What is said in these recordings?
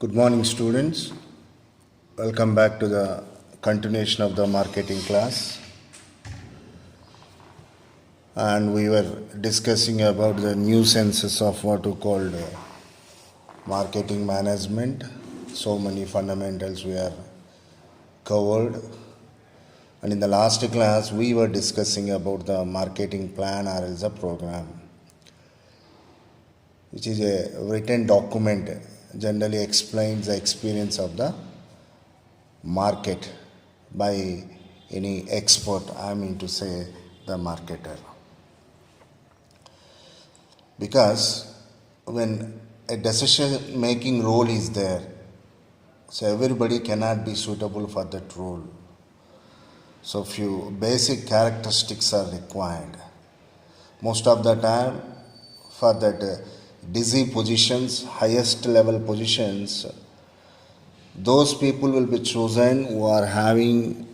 Good morning, students. Welcome back to the continuation of the marketing class. And we were discussing about the nuances of what we called marketing management. So many fundamentals we are covered. And in the last class, we were discussing about the marketing plan or as a program, which is a written document generally explains the experience of the market by any expert, I mean to say the marketer. Because when a decision making role is there, so everybody cannot be suitable for that role. So few basic characteristics are required. Most of the time for that dizzy positions, highest level positions, those people will be chosen who are having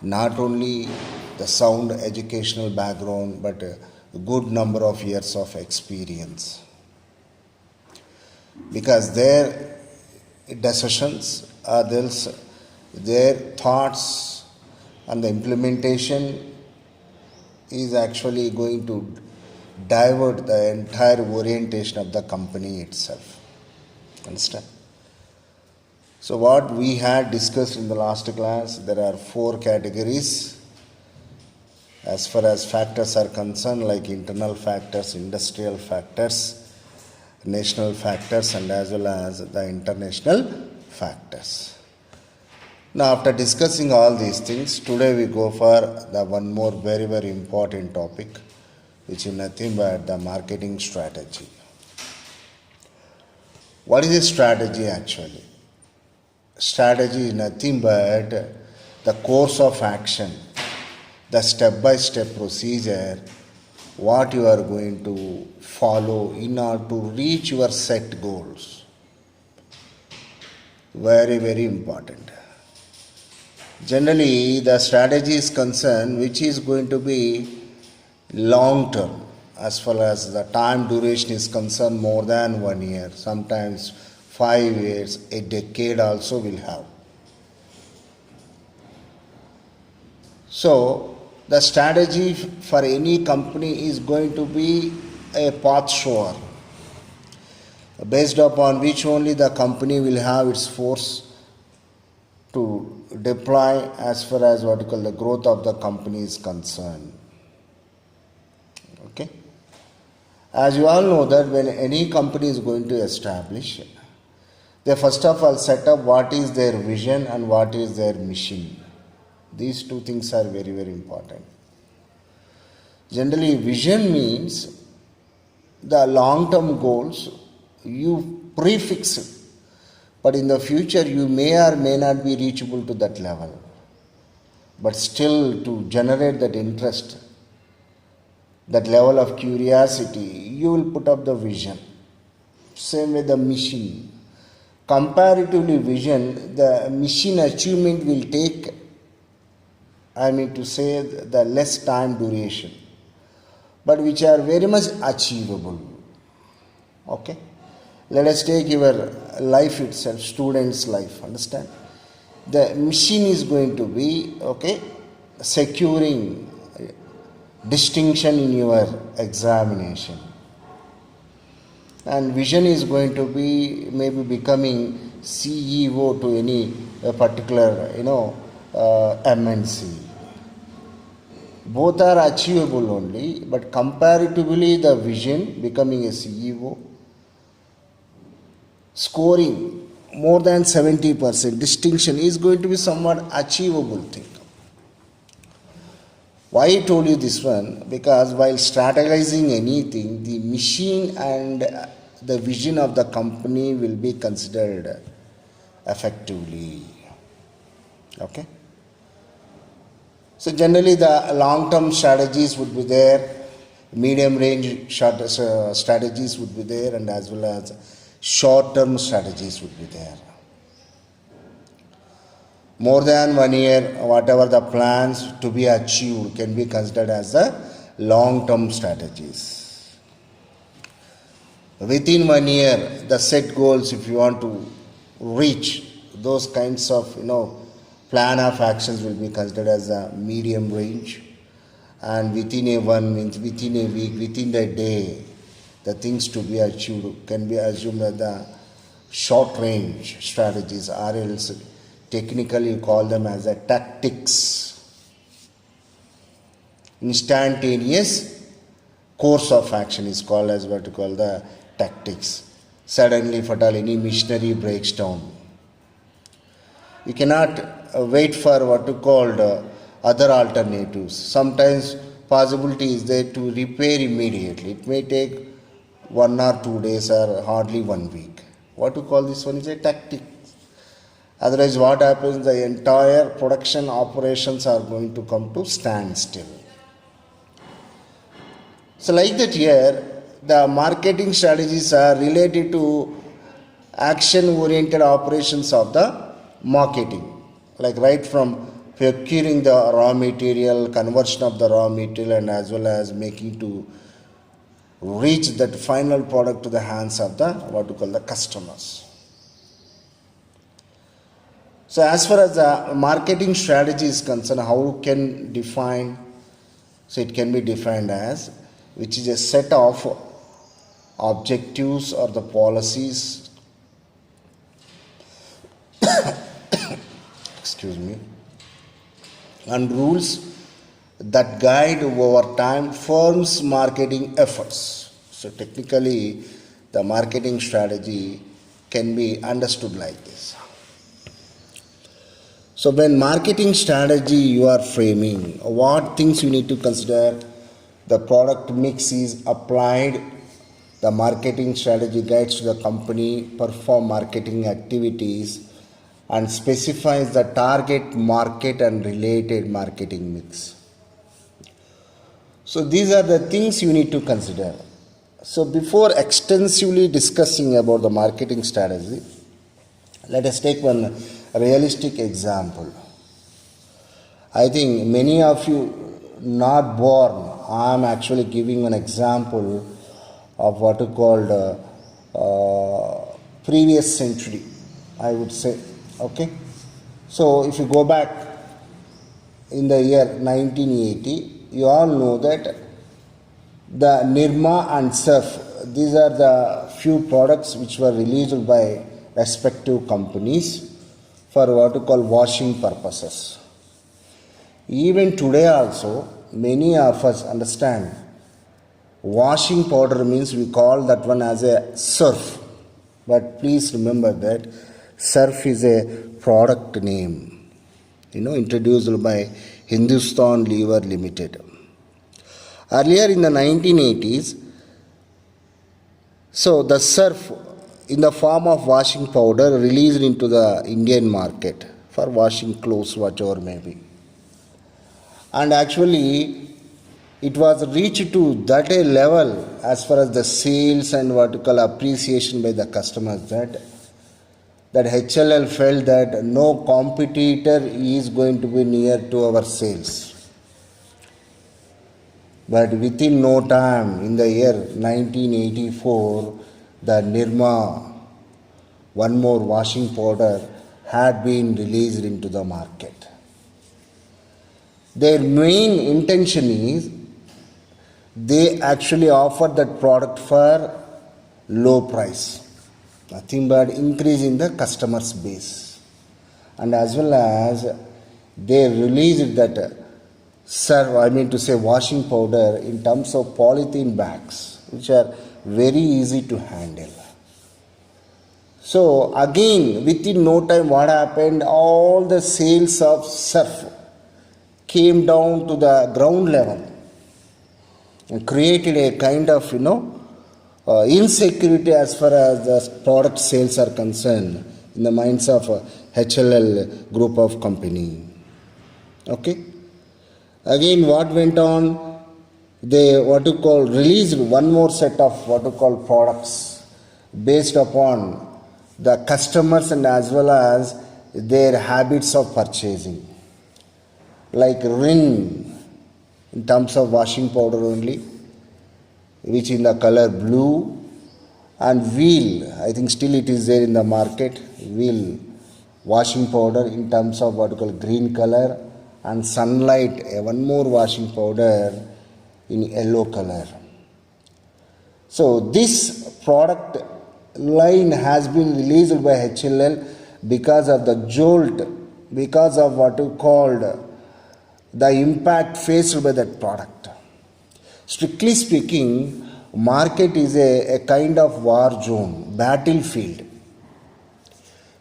not only the sound educational background but a good number of years of experience, because their decisions are their thoughts and the implementation is actually going to divert the entire orientation of the company itself. Understand? So what we had discussed in the last class, there are 4 categories as far as factors are concerned, like internal factors, industrial factors, national factors, and as well as the international factors. Now after discussing all these things, today we go for the one more very important topic, which is nothing but the marketing strategy. What is a strategy actually? Strategy is nothing but the course of action, the step-by-step procedure, what you are going to follow in order to reach your set goals. Very important. Generally, the strategy is concerned which is going to be long term, as far as the time duration is concerned, more than 1 year, sometimes 5 years, a decade also will have. So the strategy for any company is going to be a path shower, based upon which only the company will have its force to deploy as far as what you call the growth of the company is concerned. Okay? As you all know that when any company is going to establish, they first of all set up what is their vision and what is their mission. These 2 things are very important. Generally, vision means the long-term goals you prefix it, but in the future you may or may not be reachable to that level. But still, to generate that interest, that level of curiosity, you will put up the vision. Same with the mission. Comparatively vision, the mission achievement will take, I mean to say, the less time duration, but which are very much achievable. Okay? Let us take your life itself, student's life, understand? The mission is going to be, okay, securing distinction in your examination. And vision is going to be maybe becoming CEO to any particular, MNC. Both are achievable only, but comparatively the vision, becoming a CEO, scoring more than 70% distinction is going to be somewhat achievable thing. Why I told you this one? Because while strategizing anything, the mission and the vision of the company will be considered effectively. Okay? So generally the long-term strategies would be there, medium-range strategies would be there, and as well as short-term strategies would be there. More than 1 year, whatever the plans to be achieved can be considered as the long-term strategies. Within 1 year, the set goals, if you want to reach those kinds of plan of actions will be considered as a medium range, and within a 1 month, within a week, within a day, the things to be achieved can be assumed as the short range strategies, or else technically you call them as a tactics. Instantaneous course of action is called as what you call the tactics. Suddenly, if at all any machinery breaks down, you cannot wait for what you called other alternatives. Sometimes possibility is there to repair immediately. It may take 1 or 2 days or hardly 1 week. What you call this one is a tactic. Otherwise, what happens? The entire production operations are going to come to standstill. So, like that here, the marketing strategies are related to action-oriented operations of the marketing, like right from procuring the raw material, conversion of the raw material, and as well as making to reach that final product to the hands of the what you call the customers. So, as far as the marketing strategy is concerned, how can define? So, it can be defined as which is a set of objectives or the policies excuse me, and rules that guide over time firms' marketing efforts. So technically, the marketing strategy can be understood like this. So when marketing strategy you are framing, what things you need to consider? The product mix is applied. The marketing strategy guides to the company perform marketing activities and specifies the target market and related marketing mix. So these are the things you need to consider. So before extensively discussing about the marketing strategy, let us take one realistic example. I think many of you not born, I am actually giving an example of what is called previous century, I would say. Okay, so if you go back in the year 1980, you all know that the Nirma and Surf, these are the few products which were released by respective companies for what you call washing purposes. Even today also, many of us understand washing powder means we call that one as a Surf. But please remember that Surf is a product name, introduced by Hindustan Lever Limited. Earlier in the 1980s, so the Surf in the form of washing powder released into the Indian market for washing clothes, whatever may be. And actually, it was reached to that a level as far as the sales and what you call appreciation by the customers that HLL felt that no competitor is going to be near to our sales. But within no time, in the year 1984, the Nirma, one more washing powder, had been released into the market. Their main intention is they actually offer that product for low price. Nothing but increasing the customer's base. And as well as they released that washing powder in terms of polythene bags, which are very easy to handle. So again, within no time, what happened? All the sales of Surf came down to the ground level and created a kind of insecurity as far as the product sales are concerned in the minds of HLL group of company. Okay. Again, what went on? They released one more set of products based upon the customers and as well as their habits of purchasing. Like Rin, in terms of washing powder only, which in the color blue, And wheel, I think still it is there in the market, wheel washing powder in terms of what we call green color, and sunlight, one more washing powder in yellow color. So this product line has been released by HLL because of the jolt, because of what we called the impact faced by that product. Strictly speaking, market is a kind of war zone, battlefield.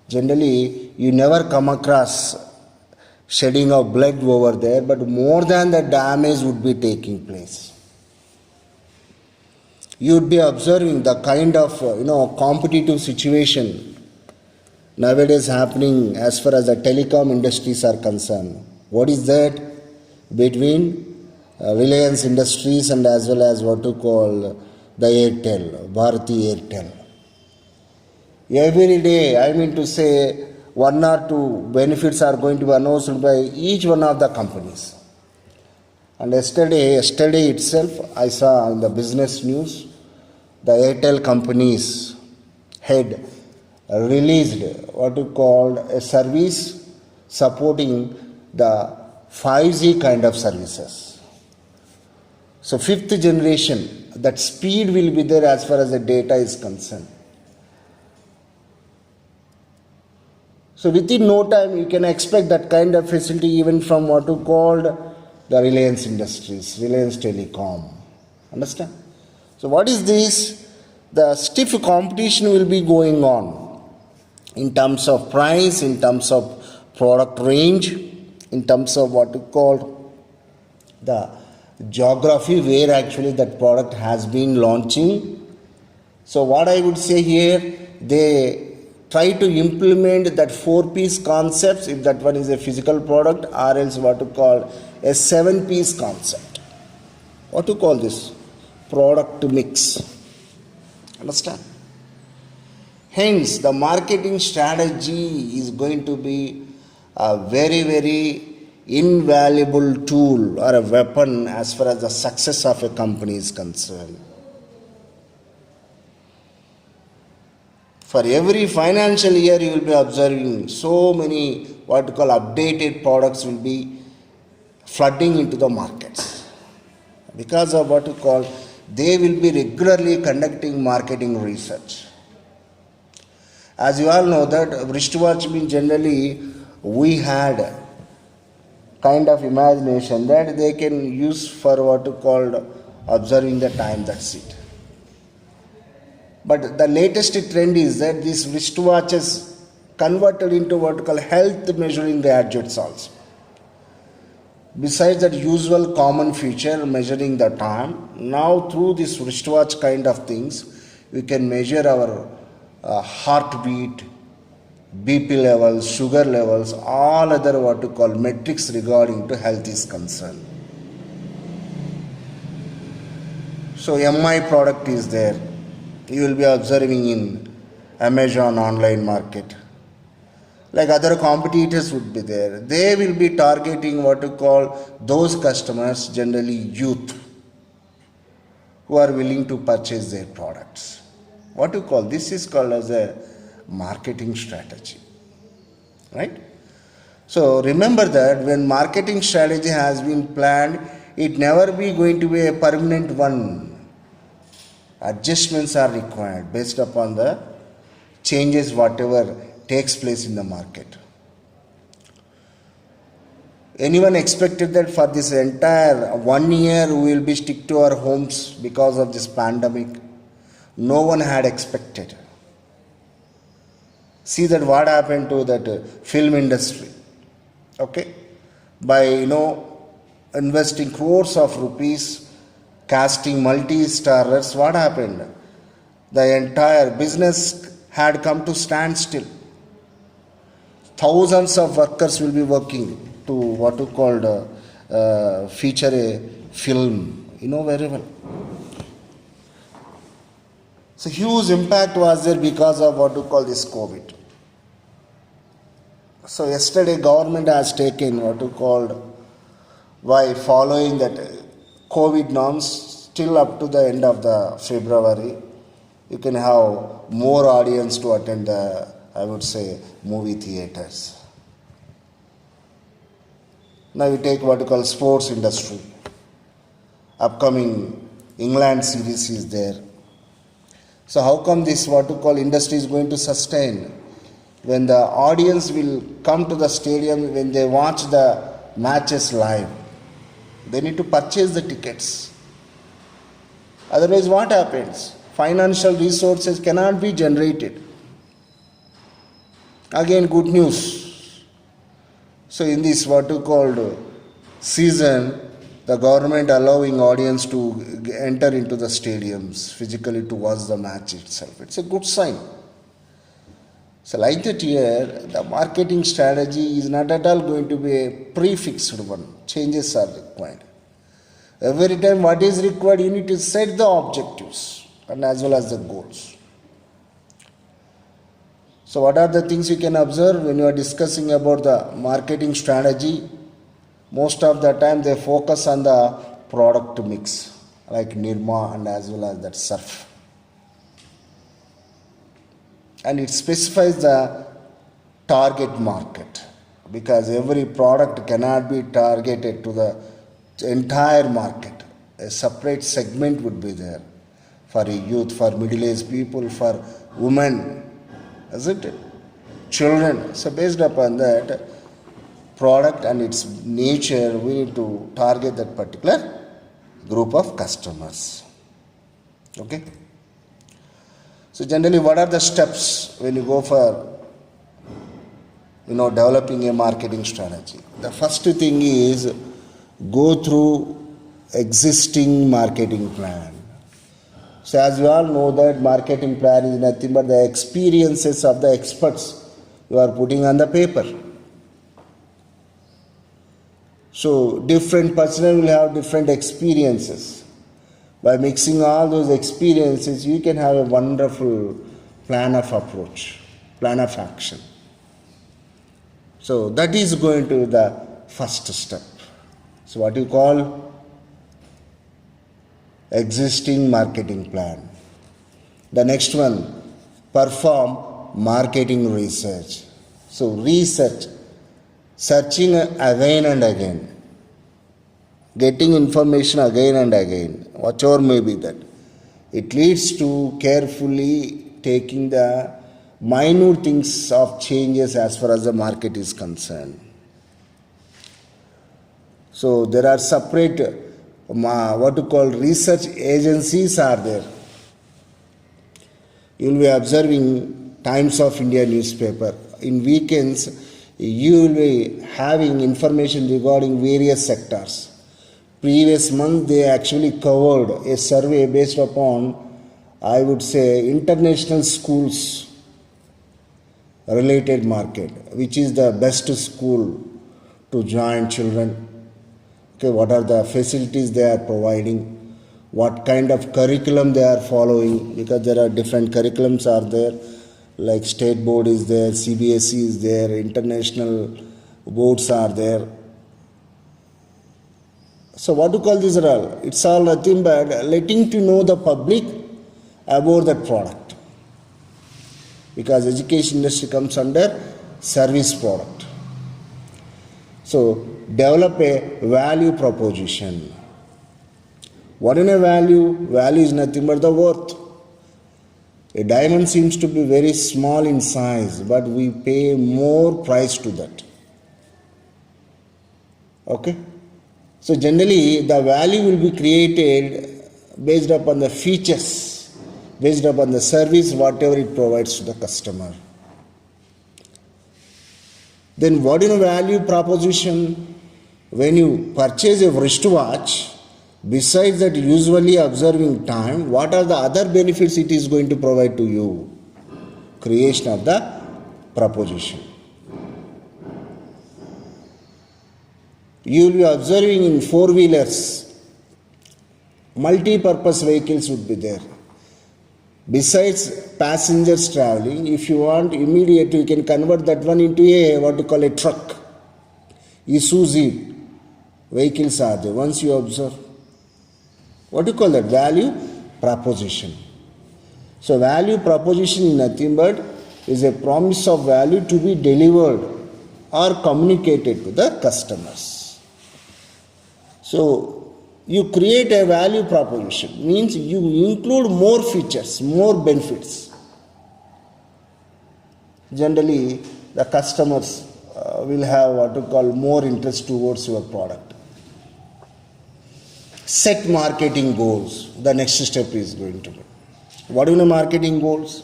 Generally, you never come across shedding of blood over there, but more than the damage would be taking place. You would be observing the kind of competitive situation nowadays happening as far as the telecom industries are concerned. What is that between Reliance Industries and as well as what to call the Airtel, Bharti Airtel. Every day, I mean to say, one or two benefits are going to be announced by each one of the companies. And yesterday itself, I saw in the business news, the Airtel company's head released what you call a service supporting the 5G kind of services. So fifth generation, that speed will be there as far as the data is concerned. So within no time you can expect that kind of facility even from what you called the Reliance Industries, Reliance Telecom. Understand? So what is this? The stiff competition will be going on in terms of price, in terms of product range, in terms of what you call the geography where actually that product has been launching. So what I would say here, they try to implement that 4-piece concepts, if that one is a physical product, or else what to call a 7-piece concept. What to call this? Product mix. Understand? Hence, the marketing strategy is going to be a very, very invaluable tool or a weapon as far as the success of a company is concerned. For every financial year, you will be observing so many what you call updated products will be flooding into the markets. Because of what you call, they will be regularly conducting marketing research. As you all know that wristwatch means generally we had kind of imagination that they can use for what you call observing the time, that's it. But the latest trend is that these wristwatches converted into what you call health measuring gadgets also. Besides that usual common feature measuring the time, now through this wristwatch kind of things, we can measure our heartbeat, BP levels, sugar levels, all other what you call metrics regarding to health is concerned. So MI product is there. You will be observing in Amazon online market. Like other competitors would be there. They will be targeting what you call those customers, generally youth, who are willing to purchase their products. What you call this is called as a marketing strategy. Right? So remember that when marketing strategy has been planned, it never be going to be a permanent one. Adjustments are required based upon the changes whatever takes place in the market. Anyone expected that for this entire 1 year we will be stick to our homes because of this pandemic? No one had expected. See that what happened to that film industry. Okay? By investing crores of rupees, casting multi-starrers, what happened? The entire business had come to standstill. Thousands of workers will be working to what you called feature a film, very well. So huge impact was there because of what you call this COVID. So yesterday government has taken what you called by following that COVID norms till up to the end of the February. you can have more audience to attend the, I would say, movie theaters. Now we take what you call sports industry. Upcoming England series is there. So how come this what you call industry is going to sustain? When the audience will come to the stadium, when they watch the matches live, they need to purchase the tickets. Otherwise what happens? Financial resources cannot be generated. Again, good news. So in this what you called season, the government allowing audience to enter into the stadiums physically to watch the match itself. It's a good sign. So like that here, the marketing strategy is not at all going to be a prefixed one. Changes are required. Every time what is required, you need to set the objectives and as well as the goals. So what are the things you can observe when you are discussing about the marketing strategy? Most of the time they focus on the product mix like Nirma and as well as that Surf. And it specifies the target market because every product cannot be targeted to the entire market. A separate segment would be there for a youth, for middle-aged people, for women, isn't it? Children. So based upon that product and its nature, we need to target that particular group of customers. Okay? So generally, what are the steps when you go for, developing a marketing strategy? The first thing is go through existing marketing plan. So as we all know that marketing plan is nothing but the experiences of the experts you are putting on the paper. So different personnel will have different experiences. By mixing all those experiences, you can have a wonderful plan of approach, plan of action. So that is going to be the first step. So what you call existing marketing plan. The next one, perform marketing research. So research, searching again and again. Getting information again and again, whatever may be that. It leads to carefully taking the minute things of changes as far as the market is concerned. So there are separate what you call research agencies are there. You will be observing Times of India newspaper. In weekends, you will be having information regarding various sectors. Previous month they actually covered a survey based upon, I would say, international schools related market, which is the best school to join children. Okay, what are the facilities they are providing, what kind of curriculum they are following, because there are different curriculums are there, like state board is there, CBSE is there, international boards are there. So what do you call this all? It's all nothing but letting to know the public about that product. Because education industry comes under service product. So develop a value proposition. What is a value? Value is nothing but the worth. A diamond seems to be very small in size, but we pay more price to that. Okay? So generally, the value will be created based upon the features, based upon the service, whatever it provides to the customer. Then what is a value proposition? When you purchase a wristwatch, besides that usually observing time, what are the other benefits it is going to provide to you? Creation of the proposition. You will be observing in four-wheelers, multi-purpose vehicles would be there. Besides passengers traveling, if you want immediately, you can convert that one into a what you call a truck. Isuzu vehicles are there. Once you observe, what do you call that? Value proposition. So value proposition is nothing but is a promise of value to be delivered or communicated to the customers. So you create a value proposition, means you include more features, more benefits. Generally, the customers will have what you call more interest towards your product. Set marketing goals. The next step is going to be. What are the marketing goals?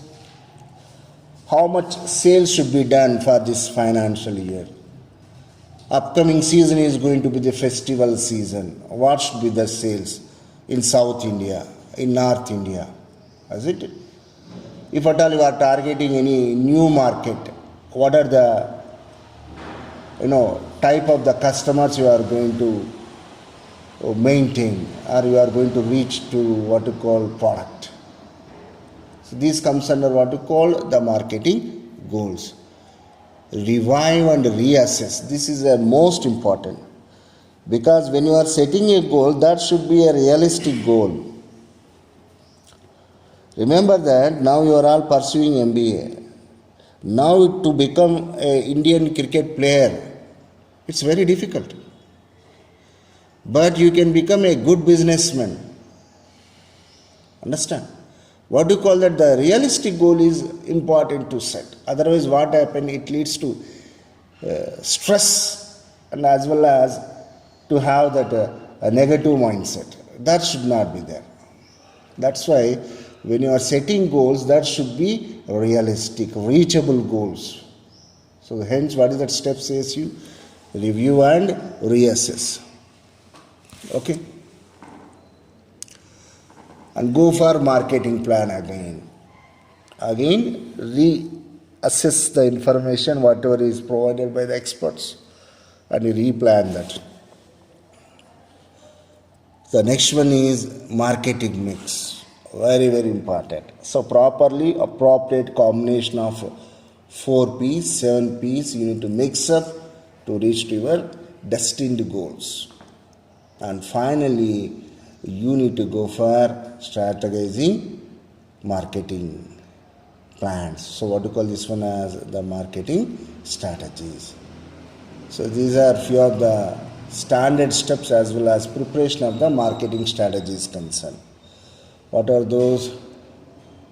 How much sales should be done for this financial year? Upcoming season is going to be the festival season. What should be the sales in South India, in North India? Is it? If at all you are targeting any new market, what are the type of the customers you are going to maintain, or you are going to reach to what you call product? So this comes under what you call the marketing goals. Revive and reassess. This is the most important, because when you are setting a goal, that should be a realistic goal. Remember that now you are all pursuing MBA. Now to become an Indian cricket player, it's very difficult. But you can become a good businessman. Understand? What do you call that? The realistic goal is important to set. Otherwise, what happens? It leads to stress, and as well as to have that a negative mindset. That should not be there. That's why when you are setting goals, that should be realistic, reachable goals. So hence, what is that step says you? Review and reassess. Okay. And go for marketing plan again. Again, reassess the information, whatever is provided by the experts, and replan that. The next one is marketing mix. Very, very important. So properly appropriate combination of 4 P's, 7 P's you need to mix up to reach to your destined goals. And finally, you need to go for strategizing marketing plans. So what do you call this one as the marketing strategies. So these are few of the standard steps as well as preparation of the marketing strategies concerned. What are those?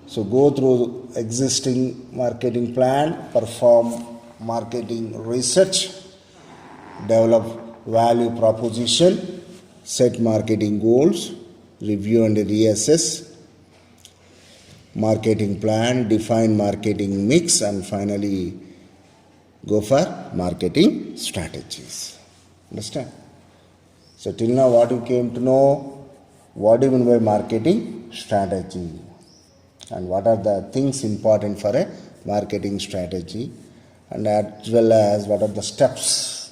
So go through existing marketing plan, perform marketing research, develop value proposition, set marketing goals, review and reassess marketing plan, define marketing mix, and finally go for marketing strategies. Understand? So till now what you came to know, what do you mean by marketing strategy, and what are the things important for a marketing strategy, and as well as what are the steps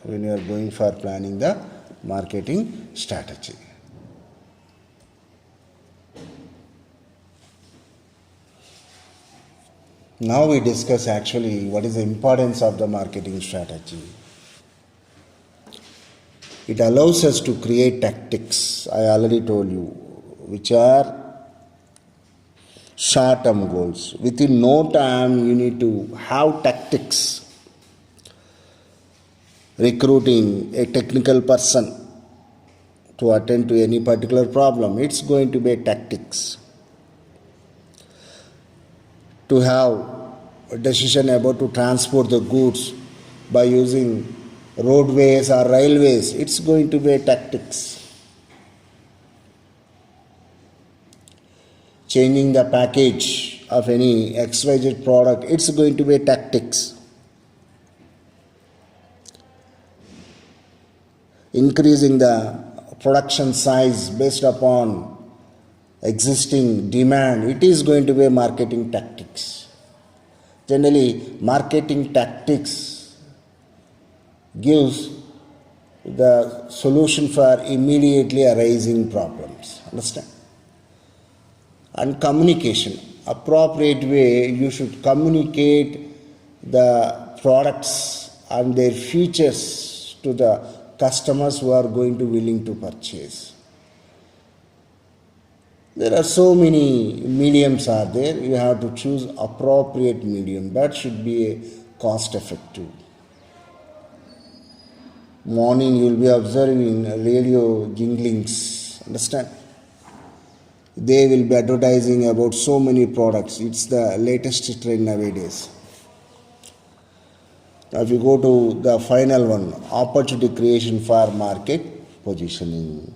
when you are going for planning the marketing strategy. Now we discuss actually what is the importance of the marketing strategy. It allows us to create tactics, I already told you, which are short-term goals. Within no time you need to have tactics. Recruiting a technical person to attend to any particular problem, it's going to be tactics. To have a decision about to transport the goods by using roadways or railways, it's going to be tactics. Changing the package of any XYZ product, it's going to be tactics. Increasing the production size based upon existing demand, it is going to be marketing tactics. Generally, marketing tactics gives the solution for immediately arising problems. Understand? And communication. Appropriate way you should communicate the products and their features to the customers who are going to willing to purchase. There are so many mediums are there. You have to choose appropriate medium. That should be a cost effective. Morning you will be observing radio jinglings. Understand? They will be advertising about so many products. It's the latest trend nowadays. Now if you go to the final one, opportunity creation for market positioning.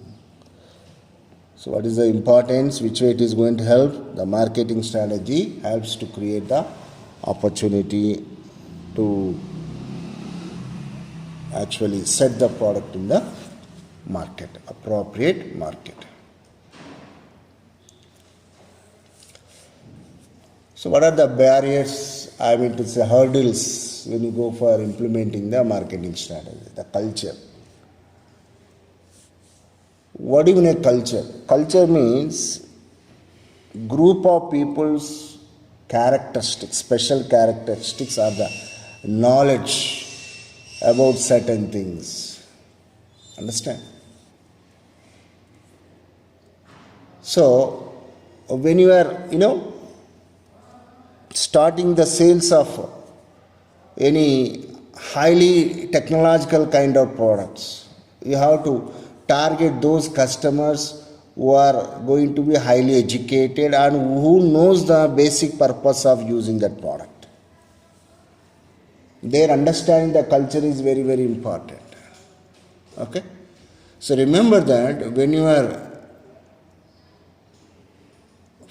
So what is the importance? Which way it is going to help? The marketing strategy helps to create the opportunity to actually set the product in the market, appropriate market. So what are the barriers, to say hurdles when you go for implementing the marketing strategy? The culture. What do you mean a culture? Culture means group of people's characteristics, special characteristics are the knowledge about certain things. Understand? So, when you are, starting the sales of any highly technological kind of products, you have to target those customers who are going to be highly educated and who knows the basic purpose of using that product. Their understanding the culture is very, very important. Okay? So remember that when you are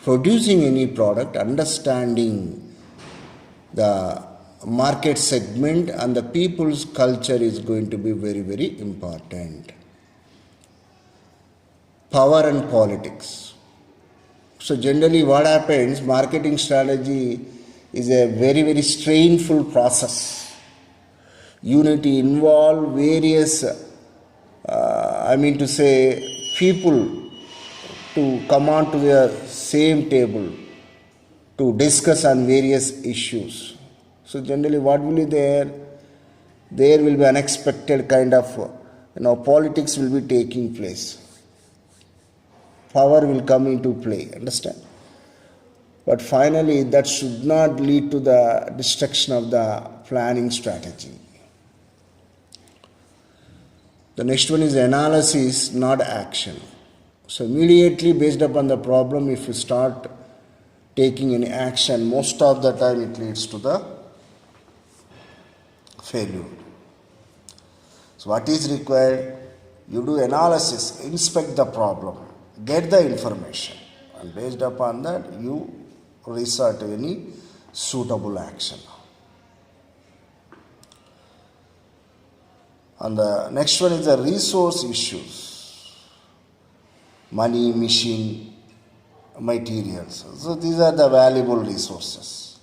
producing any product, understanding the market segment and the people's culture is going to be very, very important. Power and politics. So generally what happens, marketing strategy is a very, very strainful process. You need to involve various, people to come on to the same table to discuss on various issues. So generally what will be there? There will be unexpected kind of, politics will be taking place. Power will come into play, understand? But finally, that should not lead to the destruction of the planning strategy. The next one is analysis, not action. So immediately based upon the problem, if you start taking any action, most of the time it leads to the failure. So what is required? You do analysis, inspect the problem, get the information, and based upon that you resort to any suitable action. And the next one is the resource issues. Money, machine, materials. So these are the valuable resources.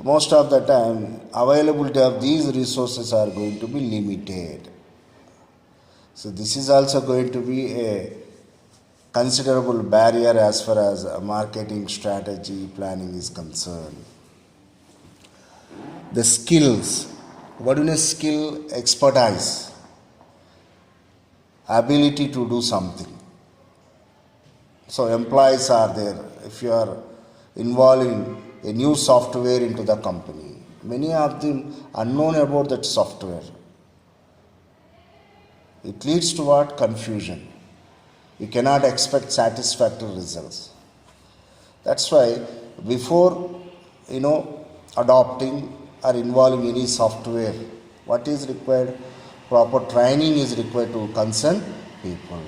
Most of the time, availability of these resources are going to be limited. So this is also going to be a considerable barrier as far as marketing strategy planning is concerned. The skills. What do you mean skill? Expertise. Ability to do something. So employees are there. If you are involving a new software into the company, many of them unknown about that software. It leads to what? Confusion. You cannot expect satisfactory results. That's why before adopting or involving any software, what is required? Proper training is required to concern people.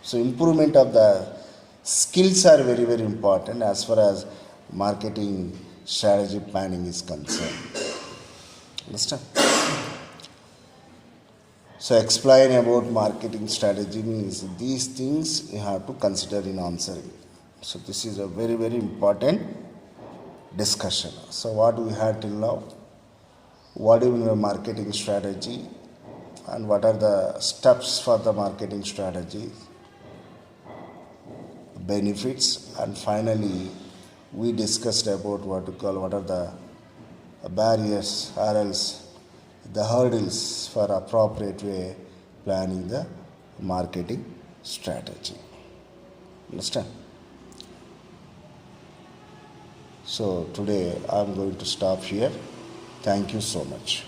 So improvement of the skills are very, very important as far as marketing strategy planning is concerned. Understand? So explain about marketing strategy means these things you have to consider in answering. So this is a very, very important discussion. So what we had till now? What is your marketing strategy and what are the steps for the marketing strategy, benefits, and finally we discussed about what are the barriers or else the hurdles for appropriate way planning the marketing strategy. Understand? So today I'm going to stop here. Thank you so much.